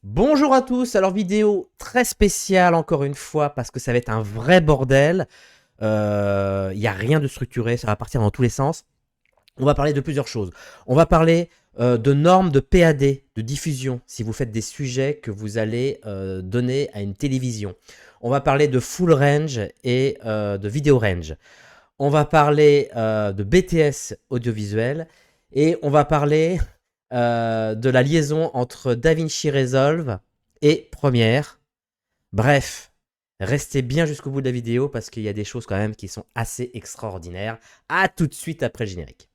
Bonjour à tous, alors vidéo très spéciale encore une fois parce que ça va être un vrai bordel. Il n'y a rien de structuré, ça va partir dans tous les sens. On va parler de plusieurs choses. On va parler de normes de PAD, de diffusion, si vous faites des sujets que vous allez donner à une télévision. On va parler de full range et de vidéo range. On va parler de BTS audiovisuel et on va parler de la liaison entre DaVinci Resolve et Premiere. Bref, restez bien jusqu'au bout de la vidéo parce qu'il y a des choses quand même qui sont assez extraordinaires. A tout de suite après le générique.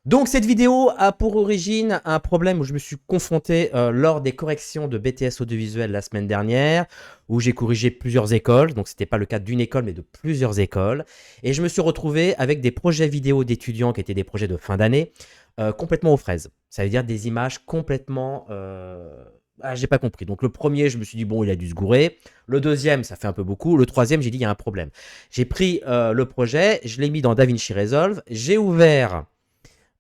Donc cette vidéo a pour origine un problème où je me suis confronté lors des corrections de BTS audiovisuel la semaine dernière, où j'ai corrigé plusieurs écoles, donc c'était pas le cas d'une école mais de plusieurs écoles, et je me suis retrouvé avec des projets vidéo d'étudiants qui étaient des projets de fin d'année, complètement aux fraises. Ça veut dire des images complètement... j'ai pas compris. Donc le premier, je me suis dit, bon, il a dû se gourer. Le deuxième, ça fait un peu beaucoup. Le troisième, j'ai dit, il y a un problème. J'ai pris le projet, je l'ai mis dans DaVinci Resolve, j'ai ouvert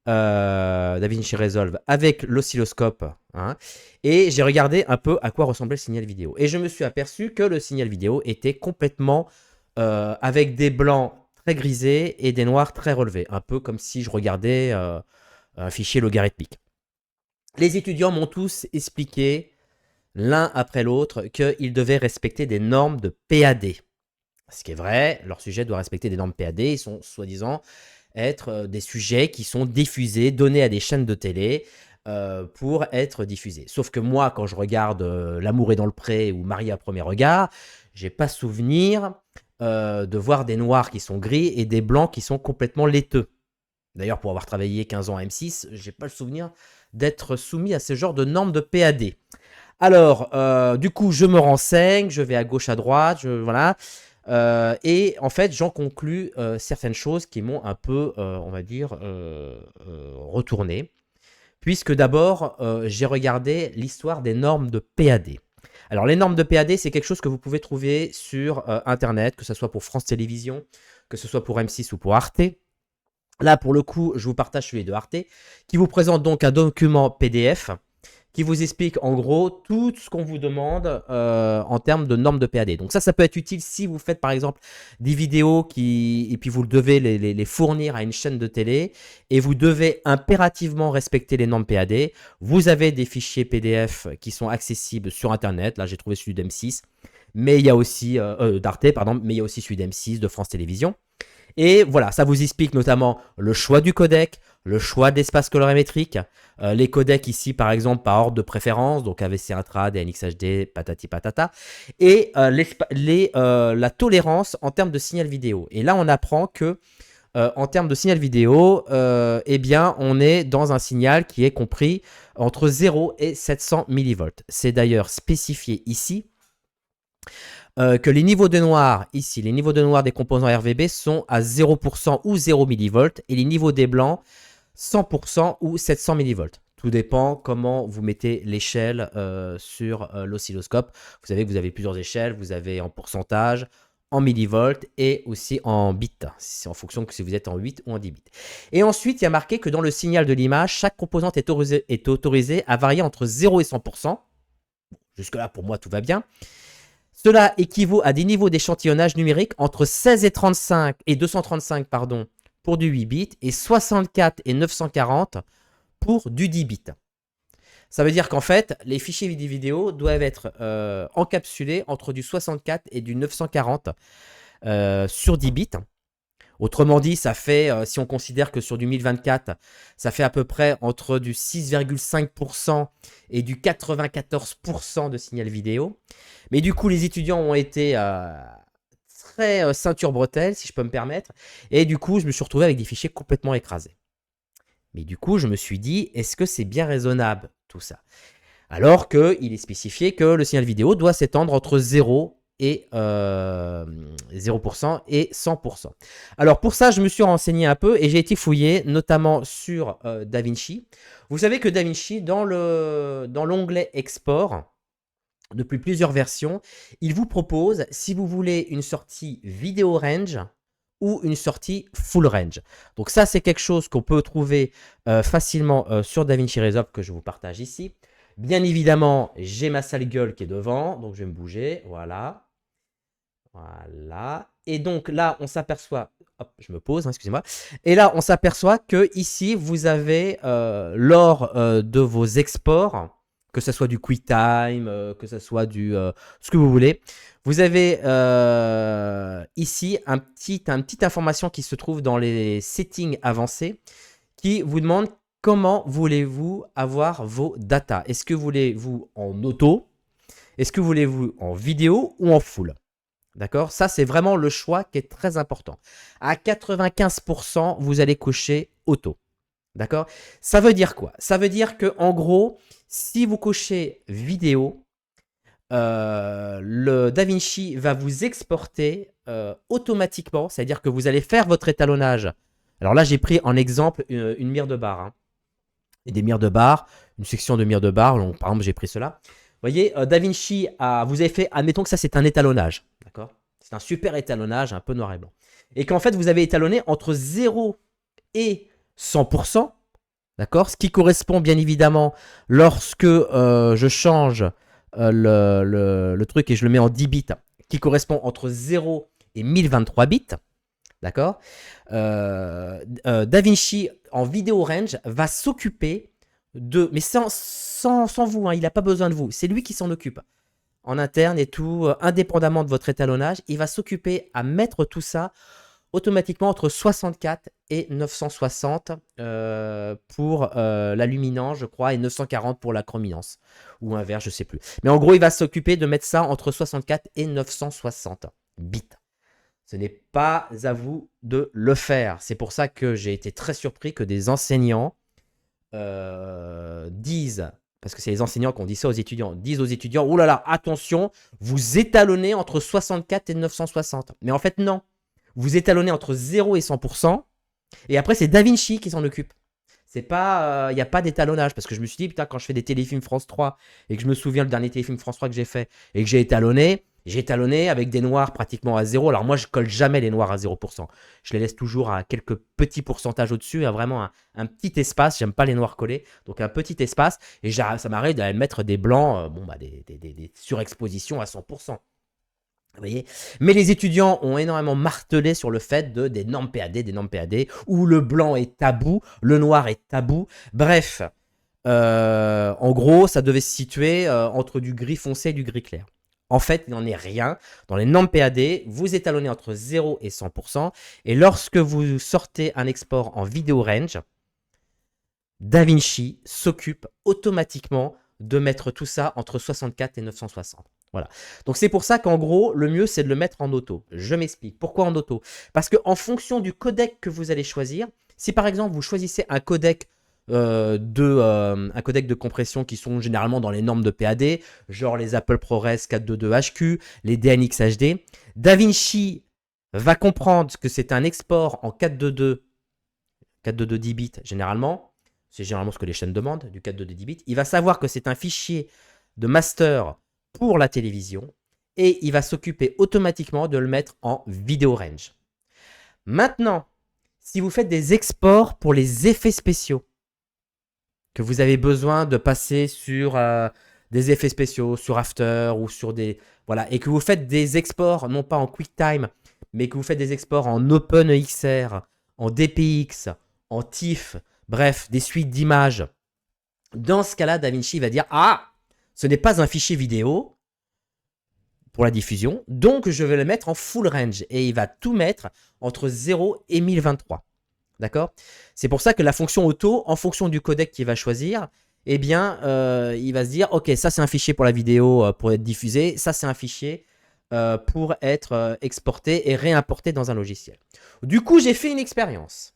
DaVinci Resolve avec l'oscilloscope, hein, et j'ai regardé un peu à quoi ressemblait le signal vidéo. Et je me suis aperçu que le signal vidéo était complètement avec des blancs très grisés et des noirs très relevés, un peu comme si je regardais un fichier logarithmique. Les étudiants m'ont tous expliqué, l'un après l'autre, qu'ils devaient respecter des normes de PAD. Ce qui est vrai, leur sujet doit respecter des normes PAD, ils sont soi-disant être des sujets qui sont diffusés, donnés à des chaînes de télé pour être diffusés. Sauf que moi, quand je regarde L'amour est dans le pré ou Marie à premier regard, j'ai pas souvenir de voir des noirs qui sont gris et des blancs qui sont complètement laiteux. D'ailleurs, pour avoir travaillé 15 ans à M6, j'ai pas le souvenir d'être soumis à ce genre de normes de PAD. Alors, du coup, je me renseigne, je vais à gauche, à droite, voilà. Et en fait, j'en conclus certaines choses qui m'ont un peu, on va dire, retourné. Puisque d'abord, j'ai regardé l'histoire des normes de PAD. Alors, les normes de PAD, c'est quelque chose que vous pouvez trouver sur Internet, que ce soit pour France Télévisions, que ce soit pour M6 ou pour Arte. Là, pour le coup, je vous partage celui de Arte, qui vous présente donc un document PDF qui vous explique en gros tout ce qu'on vous demande en termes de normes de PAD. Donc ça peut être utile si vous faites par exemple des vidéos et puis vous devez les fournir à une chaîne de télé et vous devez impérativement respecter les normes PAD. Vous avez des fichiers PDF qui sont accessibles sur Internet. Là, j'ai trouvé celui d'M6, mais il y a aussi d'Arte, pardon, mais il y a aussi celui d'M6, de France Télévisions. Et voilà, ça vous explique notamment le choix du codec, le choix d'espace colorimétrique, les codecs ici par exemple par ordre de préférence, donc AVC Intrad, NXHD, patati patata, et la tolérance en termes de signal vidéo. Et là on apprend que en termes de signal vidéo, eh bien on est dans un signal qui est compris entre 0 et 700 mV. C'est d'ailleurs spécifié ici. Que les niveaux de noir, ici, les niveaux de noir des composants RVB sont à 0% ou 0 mV, et les niveaux des blancs, 100% ou 700 mV. Tout dépend comment vous mettez l'échelle sur l'oscilloscope. Vous savez que vous avez plusieurs échelles, vous avez en pourcentage, en millivolts et aussi en bits. C'est en fonction que si vous êtes en 8 ou en 10 bits. Et ensuite, il y a marqué que dans le signal de l'image, chaque composante est autorisée à varier entre 0 et 100%. Jusque-là, pour moi, tout va bien. Cela équivaut à des niveaux d'échantillonnage numérique entre 16 et 35 et 235 pardon, pour du 8 bits et 64 et 940 pour du 10 bits. Ça veut dire qu'en fait, les fichiers vidéo doivent être encapsulés entre du 64 et du 940 sur 10 bits. Autrement dit, ça fait, si on considère que sur du 1024, ça fait à peu près entre du 6,5% et du 94% de signal vidéo. Mais du coup, les étudiants ont été très ceinture bretelle, si je peux me permettre. Et du coup, je me suis retrouvé avec des fichiers complètement écrasés. Mais du coup, je me suis dit, est-ce que c'est bien raisonnable tout ça? Alors qu'il est spécifié que le signal vidéo doit s'étendre entre 0 et 0% et 100%. Alors pour ça, je me suis renseigné un peu et j'ai été fouillé, notamment sur DaVinci. Vous savez que DaVinci, dans l'onglet Export, depuis plusieurs versions. Il vous propose si vous voulez une sortie vidéo range ou une sortie full range. Donc ça, c'est quelque chose qu'on peut trouver facilement sur DaVinci Resolve que je vous partage ici. Bien évidemment, j'ai ma sale gueule qui est devant, donc je vais me bouger, voilà. Voilà. Et donc là, on s'aperçoit, hop, je me pose, hein, excusez-moi. Et là, on s'aperçoit que ici, vous avez lors de vos exports, que ce soit du QuickTime, que ce soit du ce que vous voulez, vous avez ici une petite information qui se trouve dans les settings avancés qui vous demande comment voulez-vous avoir vos data. Est-ce que voulez-vous en auto? Est-ce que voulez-vous en vidéo ou en full? D'accord? Ça, c'est vraiment le choix qui est très important. À 95%, vous allez cocher auto. D'accord? Ça veut dire quoi? Ça veut dire que en gros, si vous cochez vidéo, le DaVinci va vous exporter automatiquement. C'est-à-dire que vous allez faire votre étalonnage. Alors là, j'ai pris en exemple une mire de bar. Hein. Et des mires de bar, une section de mires de bar. Donc, par exemple, j'ai pris cela. Vous voyez, DaVinci, vous avez fait, admettons que ça, c'est un étalonnage. D'accord? C'est un super étalonnage, un peu noir et blanc. Et qu'en fait, vous avez étalonné entre 0 et 100%. D'accord? Ce qui correspond bien évidemment lorsque je change le truc et je le mets en 10 bits, qui correspond entre 0 et 1023 bits. D'accord? DaVinci en vidéo range va s'occuper de, mais sans vous, hein, il n'a pas besoin de vous, c'est lui qui s'en occupe. En interne et tout, indépendamment de votre étalonnage, il va s'occuper à mettre tout ça automatiquement entre 64 et 960 pour la luminance, je crois, et 940 pour la chrominance, ou inverse, je ne sais plus. Mais en gros, il va s'occuper de mettre ça entre 64 et 960 bits. Ce n'est pas à vous de le faire. C'est pour ça que j'ai été très surpris que des enseignants disent, parce que c'est les enseignants qui ont dit ça aux étudiants, disent aux étudiants, oh là là, attention, vous étalonnez entre 64 et 960. Mais en fait, non. Vous étalonnez entre 0 et 100%, et après, c'est DaVinci qui s'en occupe. C'est pas, il n'y a pas d'étalonnage, parce que je me suis dit, putain, quand je fais des téléfilms France 3, et que je me souviens le dernier téléfilm France 3 que j'ai fait, et que j'ai étalonné avec des noirs pratiquement à 0. Alors moi, je colle jamais les noirs à 0%. Je les laisse toujours à quelques petits pourcentages au-dessus, à vraiment un petit espace. J'aime pas les noirs collés, donc un petit espace. Et ça m'arrive d'aller mettre des blancs, des surexpositions à 100%. Vous voyez? Mais les étudiants ont énormément martelé sur le fait des normes PAD, où le blanc est tabou, le noir est tabou. Bref, en gros, ça devait se situer entre du gris foncé et du gris clair. En fait, il n'en est rien. Dans les normes PAD, vous étalonnez entre 0 et 100%. Et lorsque vous sortez un export en vidéo range, DaVinci s'occupe automatiquement de mettre tout ça entre 64 et 960. Voilà. Donc c'est pour ça qu'en gros, le mieux, c'est de le mettre en auto. Je m'explique. Pourquoi en auto? Parce qu'en fonction du codec que vous allez choisir, si par exemple, vous choisissez un codec un codec de compression qui sont généralement dans les normes de PAD, genre les Apple ProRes 422HQ, les DNX HD, DaVinci va comprendre que c'est un export en 422 10 bits généralement, c'est généralement ce que les chaînes demandent, du 422 10 bits, il va savoir que c'est un fichier de master pour la télévision et il va s'occuper automatiquement de le mettre en vidéo range. Maintenant, si vous faites des exports pour les effets spéciaux, que vous avez besoin de passer sur des effets spéciaux, sur After ou sur des... Voilà, et que vous faites des exports, non pas en QuickTime, mais que vous faites des exports en OpenEXR, en DPX, en TIFF, bref, des suites d'images. Dans ce cas-là, DaVinci va dire « Ah, ce n'est pas un fichier vidéo pour la diffusion, donc je vais le mettre en full range. » Et il va tout mettre entre 0 et 1023. D'accord? C'est pour ça que la fonction auto, en fonction du codec qu'il va choisir, eh bien, il va se dire, ok, ça c'est un fichier pour la vidéo pour être diffusé, ça c'est un fichier pour être exporté et réimporté dans un logiciel. Du coup, j'ai fait une expérience.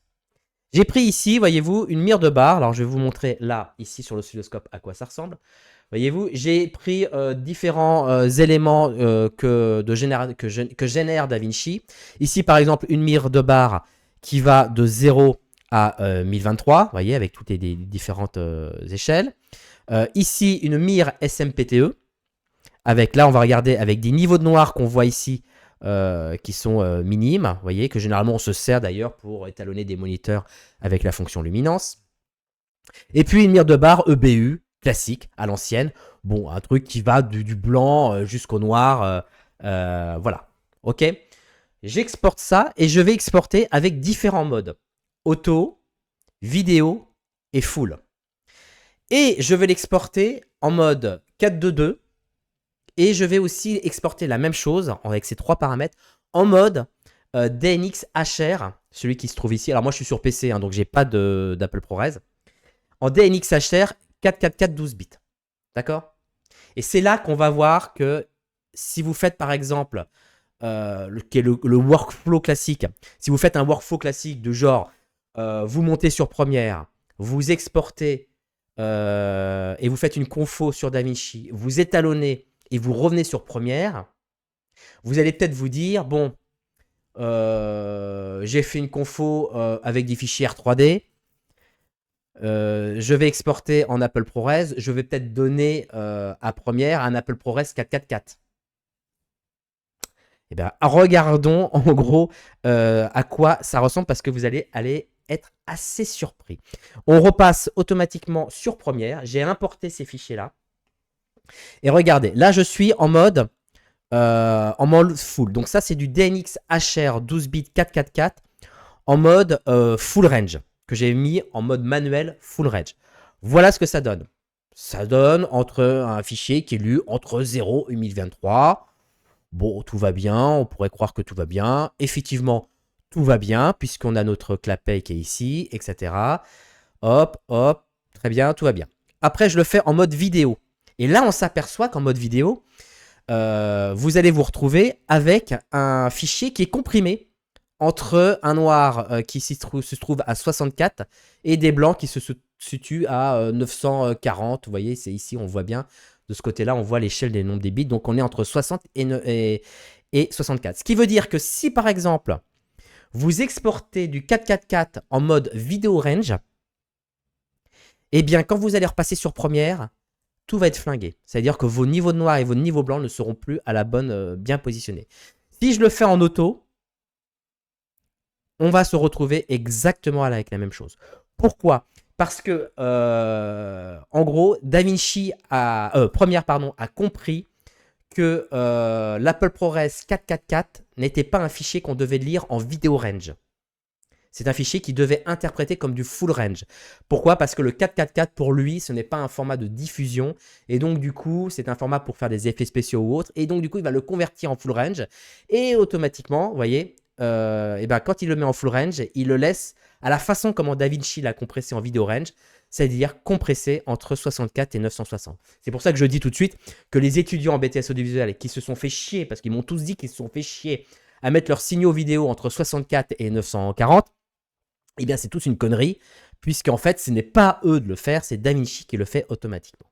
J'ai pris ici, voyez-vous, une mire de bar. Alors, je vais vous montrer là, ici sur l'oscilloscope, à quoi ça ressemble. Voyez-vous, j'ai pris différents éléments que génère DaVinci. Ici, par exemple, une mire de bar qui va de 0 à 1023, vous voyez, avec toutes les différentes échelles. Ici, une mire SMPTE Avec, là, on va regarder avec des niveaux de noir qu'on voit ici, qui sont minimes. Vous voyez que généralement, on se sert d'ailleurs pour étalonner des moniteurs avec la fonction luminance. Et puis, une mire de barre EBU, classique, à l'ancienne. Bon, un truc qui va du blanc jusqu'au noir. Voilà. OK. J'exporte ça et je vais exporter avec différents modes. Auto, vidéo et full. Et je vais l'exporter en mode 4.2.2. Et je vais aussi exporter la même chose avec ces 3 paramètres en mode DNX HR, celui qui se trouve ici. Alors moi je suis sur PC, hein, donc j'ai pas d'Apple ProRes. En DNX HR 444 12 bits. D'accord? Et c'est là qu'on va voir que si vous faites par exemple le workflow classique, si vous faites un workflow classique de genre vous montez sur Premiere, vous exportez et vous faites une confo sur DaVinci, vous étalonnez et vous revenez sur Premiere, vous allez peut-être vous dire, bon, j'ai fait une confo avec des fichiers R3D, je vais exporter en Apple ProRes, je vais peut-être donner à Premiere un Apple ProRes 444. Eh bien, regardons en gros à quoi ça ressemble parce que vous allez être assez surpris. On repasse automatiquement sur Premiere. J'ai importé ces fichiers-là. Et regardez, là je suis en mode full. Donc ça c'est du DNX HR 12 bits 444 en mode full range que j'ai mis en mode manuel full range. Voilà ce que ça donne. Ça donne entre un fichier qui est lu entre 0 et 1023. Bon, tout va bien, on pourrait croire que tout va bien. Effectivement, tout va bien puisqu'on a notre clapet qui est ici, etc. Hop, hop, très bien, tout va bien. Après, je le fais en mode vidéo. Et là, on s'aperçoit qu'en mode vidéo, vous allez vous retrouver avec un fichier qui est comprimé entre un noir qui se trouve à 64 et des blancs qui se situent à 940. Vous voyez, c'est ici, on voit bien. De ce côté-là, on voit l'échelle des nombres des bits. Donc, on est entre 60 et 64. Ce qui veut dire que si, par exemple, vous exportez du 444 en mode vidéo range, eh bien, quand vous allez repasser sur Premiere, tout va être flingué. C'est-à-dire que vos niveaux de noir et vos niveaux blancs ne seront plus à la bonne, bien positionnés. Si je le fais en auto, on va se retrouver exactement avec la même chose. Pourquoi ? Parce que, en gros, DaVinci Premiere a compris que l'Apple ProRes 444 n'était pas un fichier qu'on devait lire en vidéo range. C'est un fichier qui devait interpréter comme du full range. Pourquoi ? Parce que le 444, pour lui, ce n'est pas un format de diffusion. Et donc, du coup, c'est un format pour faire des effets spéciaux ou autres. Et donc, du coup, il va le convertir en full range. Et automatiquement, vous voyez, et ben, quand il le met en full range, il le laisse à la façon comment DaVinci l'a compressé en vidéo range, c'est-à-dire compressé entre 64 et 960. C'est pour ça que je dis tout de suite que les étudiants en BTS audiovisuel qui se sont fait chier, parce qu'ils m'ont tous dit qu'ils se sont fait chier à mettre leurs signaux vidéo entre 64 et 940, eh bien c'est toute une connerie, puisqu'en fait ce n'est pas eux de le faire, c'est DaVinci qui le fait automatiquement.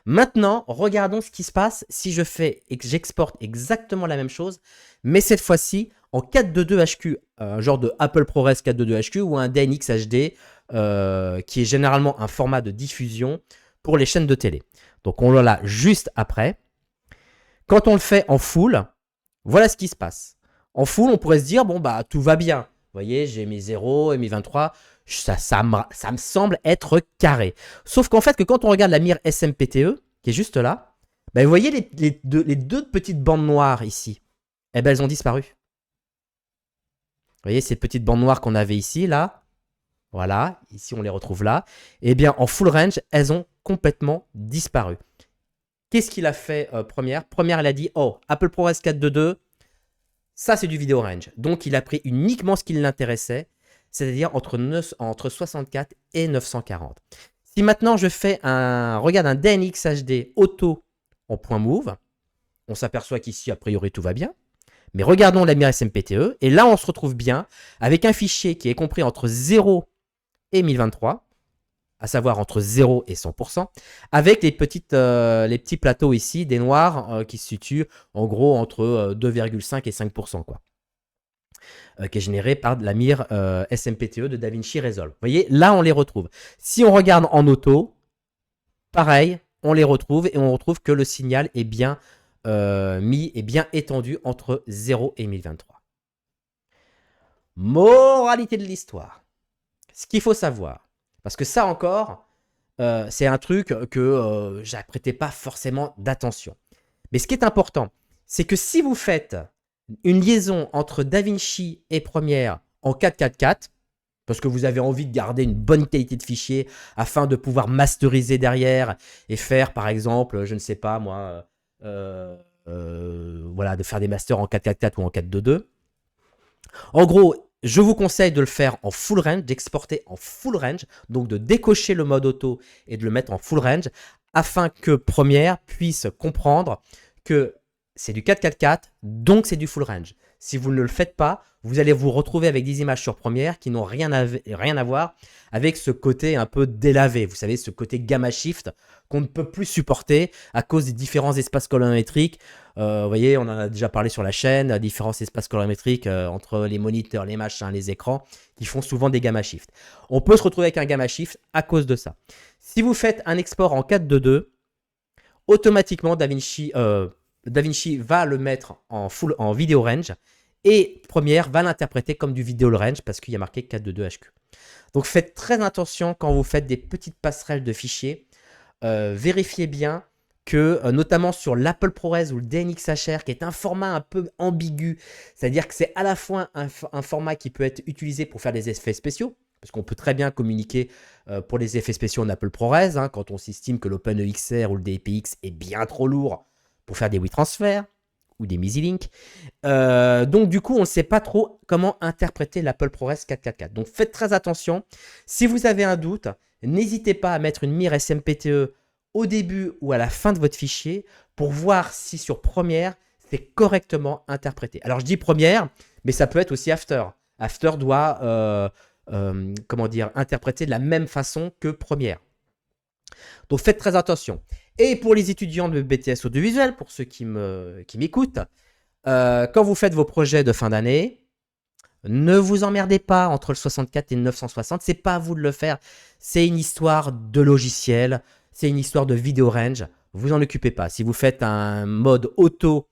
Maintenant, regardons ce qui se passe si je fais et que j'exporte exactement la même chose, mais cette fois-ci en 4.2.2 HQ, un genre de Apple ProRes 4.2.2 HQ ou un DNX HD, qui est généralement un format de diffusion pour les chaînes de télé. Donc on l'a juste après. Quand on le fait en full, voilà ce qui se passe. En full, on pourrait se dire, bon bah tout va bien. Vous voyez, j'ai mes 0 et mes 23, ça me semble être carré. Sauf qu'en fait, que quand on regarde la mire SMPTE, qui est juste là, bah, vous voyez les deux petites bandes noires ici, eh ben, elles ont disparu. Vous voyez ces petites bandes noires qu'on avait ici, là, voilà, ici on les retrouve là, eh bien en full range, elles ont complètement disparu. Qu'est-ce qu'il a fait Premiere ? Premiere, elle a dit, oh, Apple ProRes 4.2.2, ça c'est du vidéo range. Donc il a pris uniquement ce qui l'intéressait, c'est-à-dire entre 64 et 940. Si maintenant je fais regarde un DNX HD auto en point move, on s'aperçoit qu'ici a priori tout va bien. Mais regardons la mire SMPTE, et là on se retrouve bien avec un fichier qui est compris entre 0 et 1023, à savoir entre 0 et 100%, avec les petits plateaux ici, des noirs qui se situent en gros entre 2,5 et 5%, quoi. Qui est généré par la mire SMPTE de DaVinci Resolve. Vous voyez, là on les retrouve. Si on regarde en auto, pareil, on les retrouve et on retrouve que le signal est bien mis et bien étendu entre 0 et 1023. Moralité de l'histoire. Ce qu'il faut savoir, parce que ça encore, c'est un truc que j'apprêtais pas forcément d'attention. Mais ce qui est important, c'est que si vous faites une liaison entre DaVinci et Premiere en 4.4.4, parce que vous avez envie de garder une bonne qualité de fichier afin de pouvoir masteriser derrière et faire, par exemple, je ne sais pas moi, voilà, de faire des masters en 4.4.4 ou en 4.2.2. En gros, je vous conseille de le faire en full range, d'exporter en full range, donc de décocher le mode auto et de le mettre en full range, afin que Premiere puisse comprendre que c'est du 4.4.4, donc c'est du full range. Si vous ne le faites pas, vous allez vous retrouver avec des images sur Premiere qui n'ont rien à voir avec ce côté un peu délavé. Vous savez, ce côté gamma shift qu'on ne peut plus supporter à cause des différents espaces colorimétriques. Vous voyez, on en a déjà parlé sur la chaîne, différents espaces colorimétriques entre les moniteurs, les machins, les écrans, qui font souvent des gamma shift. On peut se retrouver avec un gamma shift à cause de ça. Si vous faites un export en 4.2.2, automatiquement DaVinci va le mettre en vidéo range et Premiere va l'interpréter comme du vidéo range parce qu'il y a marqué 4.2.2 HQ. Donc faites très attention quand vous faites des petites passerelles de fichiers. Vérifiez bien que, notamment sur l'Apple ProRes ou le DNX HR, qui est un format un peu ambigu, c'est-à-dire que c'est à la fois un format qui peut être utilisé pour faire des effets spéciaux, parce qu'on peut très bien communiquer pour les effets spéciaux en Apple ProRes, hein, quand on s'estime que l'OpenEXR ou le DPX est bien trop lourd pour faire des WeTransfer ou des MeasyLink. Donc du coup, on ne sait pas trop comment interpréter l'Apple ProRes 4.4.4. Donc faites très attention. Si vous avez un doute, n'hésitez pas à mettre une mire SMPTE au début ou à la fin de votre fichier pour voir si sur Premiere, c'est correctement interprété. Alors je dis Premiere, mais ça peut être aussi After. After doit comment dire, interpréter de la même façon que Premiere. Donc faites très attention. Et pour les étudiants de BTS audiovisuel, pour ceux qui m'écoutent, quand vous faites vos projets de fin d'année, ne vous emmerdez pas entre le 64 et le 960. C'est pas à vous de le faire. C'est une histoire de logiciel. C'est une histoire de vidéo range. Vous en occupez pas. Si vous faites un mode auto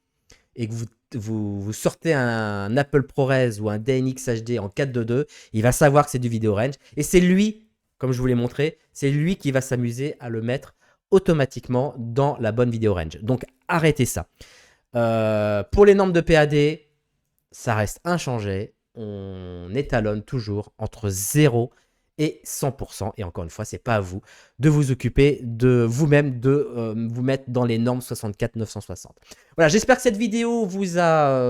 et que vous sortez un Apple ProRes ou un DNX HD en 4.2.2, il va savoir que c'est du vidéo range. Et c'est lui, comme je vous l'ai montré, c'est lui qui va s'amuser à le mettre automatiquement dans la bonne vidéo range. Donc arrêtez ça. Pour les normes de PAD, ça reste inchangé. On étalonne toujours entre 0 et 100%. Et encore une fois, c'est pas à vous de vous occuper de vous-même, de vous mettre dans les normes 64-960. Voilà, j'espère que cette vidéo vous a...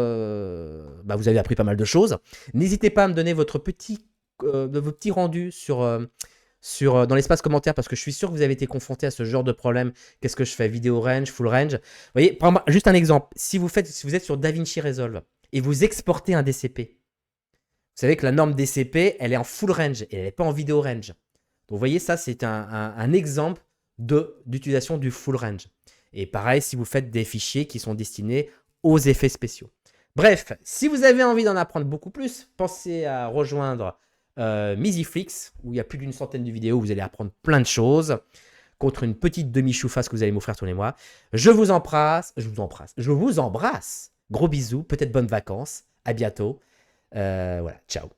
vous avez appris pas mal de choses. N'hésitez pas à me donner votre petit rendu dans l'espace commentaire parce que je suis sûr que vous avez été confronté à ce genre de problème. Qu'est-ce que je fais? Vidéo range, full range. Vous voyez, juste un exemple. Si vous êtes sur DaVinci Resolve et vous exportez un DCP, vous savez que la norme DCP, elle est en full range et elle n'est pas en vidéo range. Donc vous voyez, ça c'est un exemple d'utilisation du full range. Et pareil, si vous faites des fichiers qui sont destinés aux effets spéciaux. Bref, si vous avez envie d'en apprendre beaucoup plus, pensez à rejoindre MeasyFlix, où il y a plus d'une centaine de vidéos où vous allez apprendre plein de choses contre une petite demi-choufasse que vous allez m'offrir tous les mois. Je vous embrasse. Gros bisous, peut-être bonnes vacances. À bientôt. Voilà, ciao.